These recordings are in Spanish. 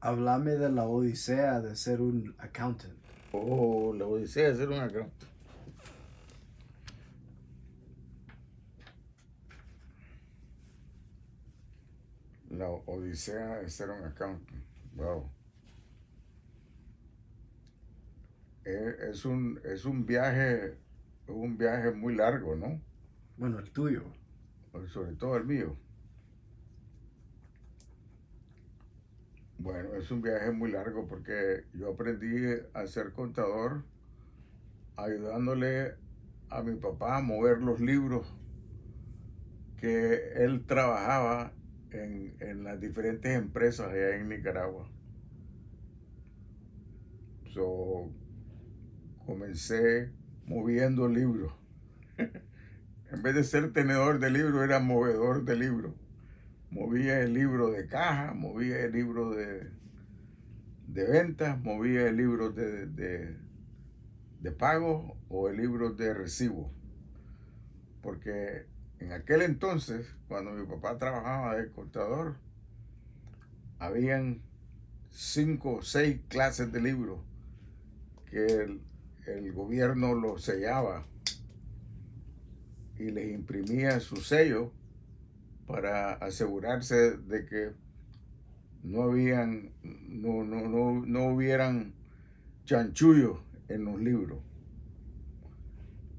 Háblame de la odisea de ser un accountant. Oh, la odisea de ser un accountant. La odisea de ser un accountant. Wow. Es un viaje muy largo, ¿no? Bueno, el tuyo. Sobre todo el mío. Bueno, es un viaje muy largo porque yo aprendí a ser contador ayudándole a mi papá a mover los libros que él trabajaba en las diferentes empresas allá en Nicaragua. So, comencé moviendo libros. En vez de ser tenedor de libros, era movedor de libros. Movía el libro de caja, movía el libro de ventas, movía el libro de pago o el libro de recibo. Porque en aquel entonces, cuando mi papá trabajaba de contador, habían 5 o 6 clases de libros que el gobierno los sellaba y les imprimía su sello para asegurarse de que no hubieran chanchullos en los libros.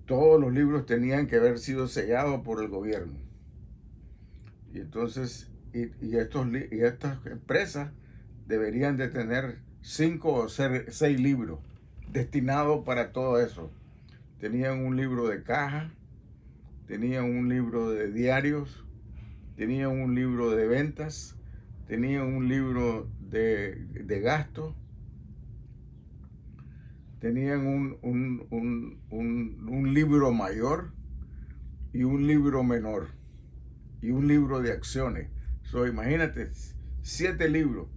Todos los libros tenían que haber sido sellados por el gobierno. Y entonces, y estas empresas deberían de tener 5 o 6 libros destinados para todo eso. Tenían un libro de caja, tenían un libro de diarios, tenían un libro de ventas, tenían un libro de gastos, tenían un libro mayor y un libro menor y un libro de acciones. Imagínate, 7 libros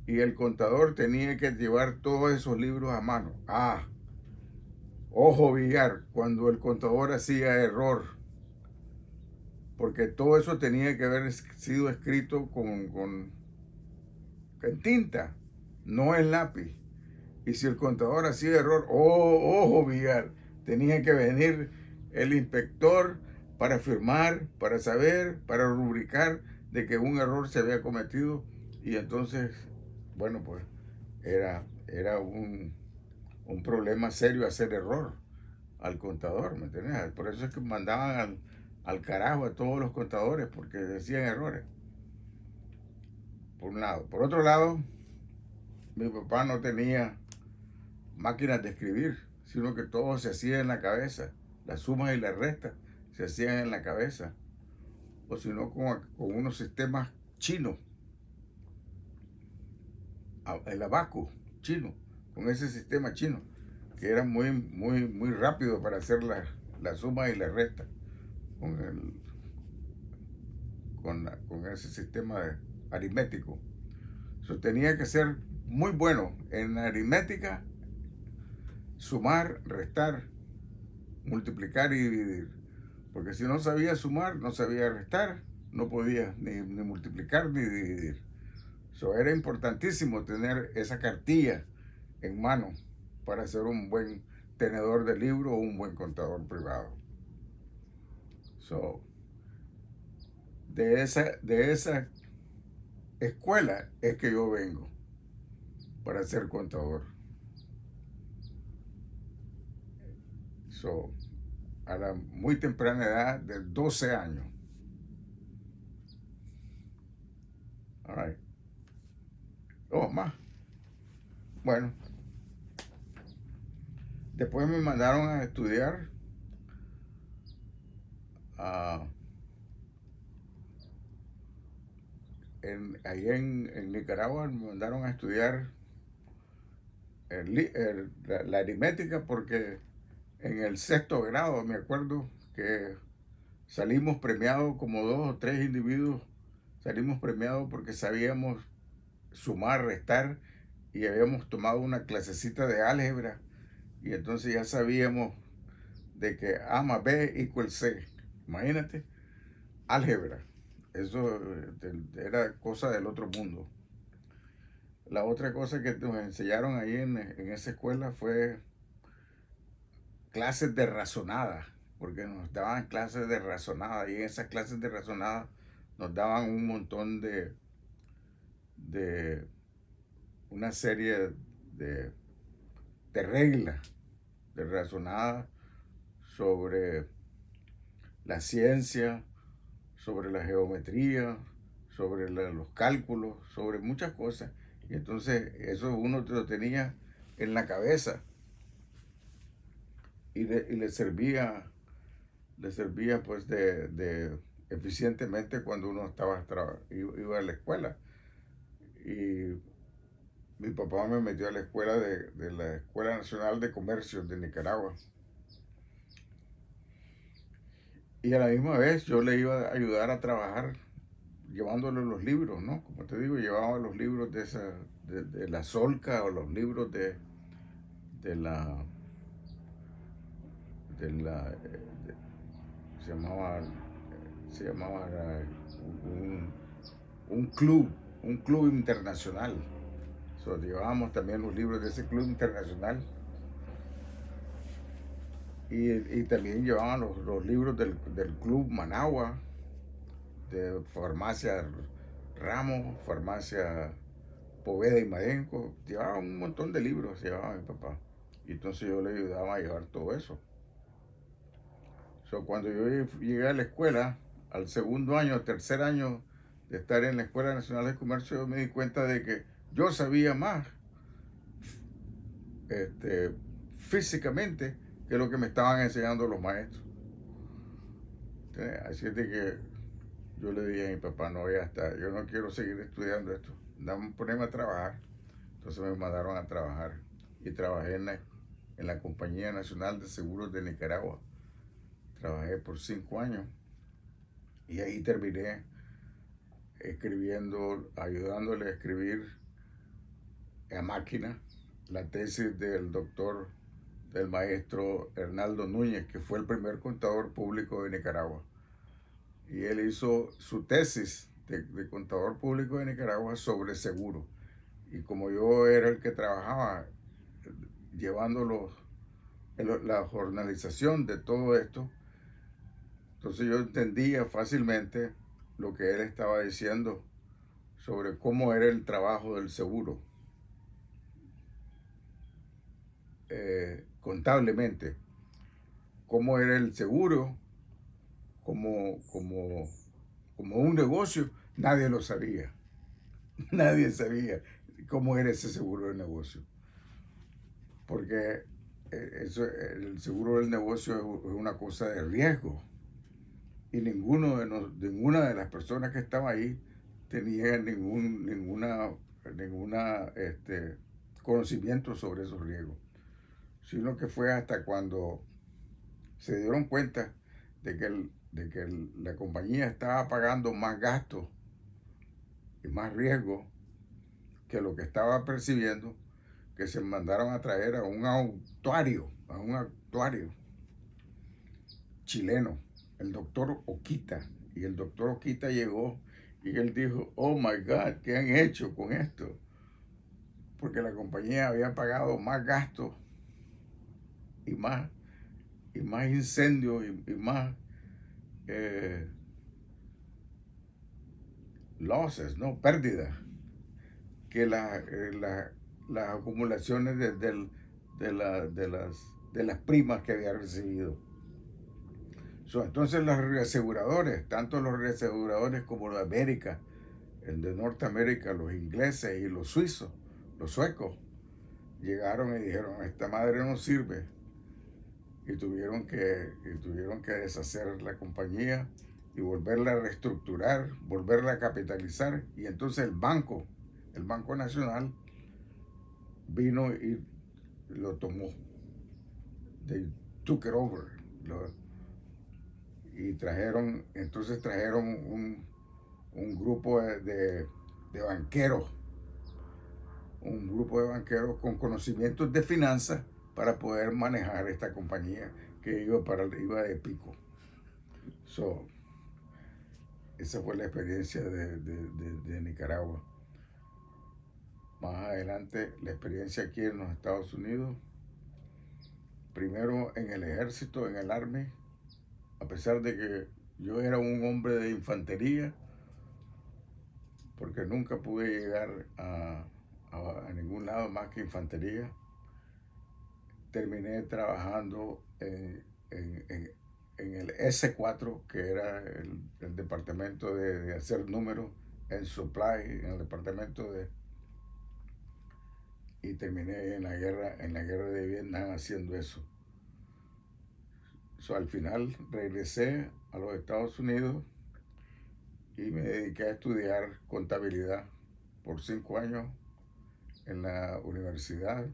y el contador tenía que llevar todos esos libros a mano. Ojo Villar, cuando el contador hacía error, porque todo eso tenía que haber sido escrito en tinta, no en lápiz. Y si el contador hacía error, ojo Villar, tenía que venir el inspector para firmar, para saber, para rubricar de que un error se había cometido. Y entonces, bueno, pues era un problema serio hacer error al contador, ¿me entiendes? Por eso es que mandaban al carajo a todos los contadores, porque decían errores, por un lado. Por otro lado, mi papá no tenía máquinas de escribir, sino que todo se hacía en la cabeza. Las sumas y las restas se hacían en la cabeza. O si no, con unos sistemas chinos, el abaco chino, con ese sistema chino, que era muy rápido para hacer la suma y la resta con, con ese sistema aritmético. Tenía que ser muy bueno en aritmética, sumar, restar, multiplicar y dividir. Porque si no sabía sumar, no sabía restar, no podía ni multiplicar ni dividir. Era importantísimo tener esa cartilla en mano para ser un buen tenedor de libros o un buen contador privado. De esa escuela es que yo vengo para ser contador. A la muy temprana edad de 12 años. All right. Más. Bueno, después me mandaron a estudiar ahí en Nicaragua. Me mandaron a estudiar la aritmética porque en el 6º grado me acuerdo que salimos premiados como 2 o 3 individuos. Salimos premiados porque sabíamos sumar, restar y habíamos tomado una clasecita de álgebra y entonces ya sabíamos de que A más B igual C. Imagínate, álgebra. Eso era cosa del otro mundo. la otra cosa que nos enseñaron ahí en esa escuela fue clases de razonada, porque nos daban clases de razonada y en esas clases de razonada nos daban un montón de una serie de, de reglas de razonada sobre la ciencia, sobre la geometría, sobre los cálculos, sobre muchas cosas. Y entonces eso uno lo tenía en la cabeza y le servía pues de eficientemente cuando uno iba a la escuela. Y mi papá me metió a la escuela de la Escuela Nacional de Comercio de Nicaragua. Y a la misma vez yo le iba a ayudar a trabajar llevándole los libros, ¿no? Como te digo, llevaba los libros de la Solca o los libros de la, de la, se llamaba, se llamaba un, un club internacional. So, llevábamos también los libros de ese club internacional y también llevaban los libros del club Managua, de farmacia Ramos, farmacia Poveda y Madenco. Llevaba un montón de libros, llevaba mi papá. Y entonces yo le ayudaba a llevar todo eso. So, cuando yo llegué a la escuela, al segundo año, tercer año de estar en la Escuela Nacional de Comercio, yo me di cuenta de que yo sabía más físicamente que lo que me estaban enseñando los maestros. Así es de que yo le dije a mi papá, no, ya está, yo no quiero seguir estudiando esto, poneme a trabajar. Entonces me mandaron a trabajar y trabajé en la Compañía Nacional de Seguros de Nicaragua. Trabajé por 5 años y ahí terminé escribiendo, ayudándole a escribir a máquina la tesis del maestro Hernaldo Núñez, que fue el primer contador público de Nicaragua. Y él hizo su tesis de contador público de Nicaragua sobre seguro. Y como yo era el que trabajaba llevando la jornalización de todo esto, entonces yo entendía fácilmente lo que él estaba diciendo sobre cómo era el trabajo del seguro contablemente, cómo era el seguro como un negocio. Nadie lo sabía. Nadie sabía cómo era ese seguro del negocio. Porque el seguro del negocio es una cosa de riesgo. Y ninguna de las personas que estaba ahí tenía ninguna conocimiento sobre esos riesgos. Sino que fue hasta cuando se dieron cuenta de que la compañía estaba pagando más gastos y más riesgo que lo que estaba percibiendo, que se mandaron a traer a un actuario chileno, el doctor Oquita. Y el doctor Oquita llegó y él dijo, oh my God, ¿qué han hecho con esto? Porque la compañía había pagado más gastos y más incendios y más losses, ¿no? Pérdidas, que las acumulaciones de las primas que había recibido. Entonces los reaseguradores, tanto los reaseguradores como los de América, el de Norteamérica, los ingleses y los suizos, los suecos, llegaron y dijeron, esta madre no sirve. Y tuvieron que deshacer la compañía y volverla a reestructurar, volverla a capitalizar. Y entonces el Banco Nacional, vino y lo tomó. They took it over. Y trajeron un grupo de banqueros, con conocimientos de finanzas para poder manejar esta compañía que iba de pico. Esa fue la experiencia de Nicaragua. Más adelante la experiencia aquí en los Estados Unidos. Primero en el ejército, en el Army, a pesar de que yo era un hombre de infantería, porque nunca pude llegar a ningún lado más que infantería. Terminé trabajando en el S4, que era el departamento de hacer números en supply, en el departamento de... Y terminé en la guerra de Vietnam haciendo eso. Al final regresé a los Estados Unidos y me dediqué a estudiar contabilidad por 5 años en la universidad,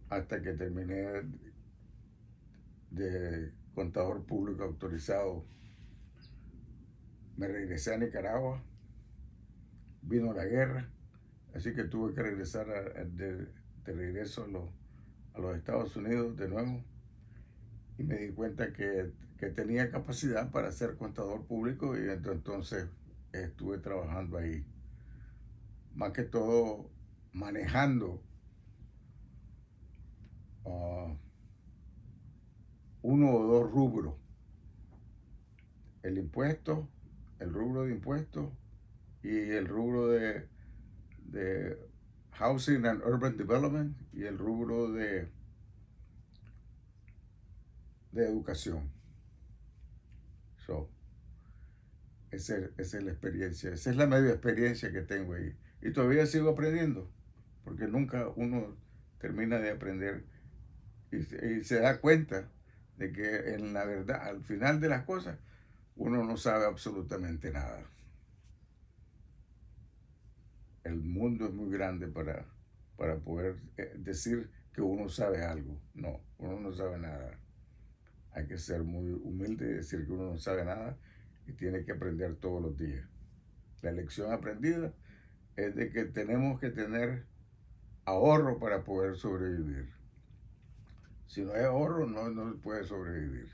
hasta que terminé de contador público autorizado. Me regresé a Nicaragua, vino la guerra, así que tuve que regresar de regreso a los Estados Unidos de nuevo, y me di cuenta que tenía capacidad para ser contador público, y entonces estuve trabajando ahí, más que todo manejando uno o dos rubros: el impuesto, el rubro de impuestos, y el rubro de Housing and Urban Development, y el rubro de educación. Esa es la experiencia, esa es la media experiencia que tengo ahí. Y todavía sigo aprendiendo, porque nunca uno termina de aprender y se da cuenta de que en la verdad, al final de las cosas, uno no sabe absolutamente nada. El mundo es muy grande para poder decir que uno sabe algo. No, uno no sabe nada. Hay que ser muy humilde y decir que uno no sabe nada y tiene que aprender todos los días. La lección aprendida es de que tenemos que tener ahorro para poder sobrevivir. Si no hay ahorro, no se puede sobrevivir.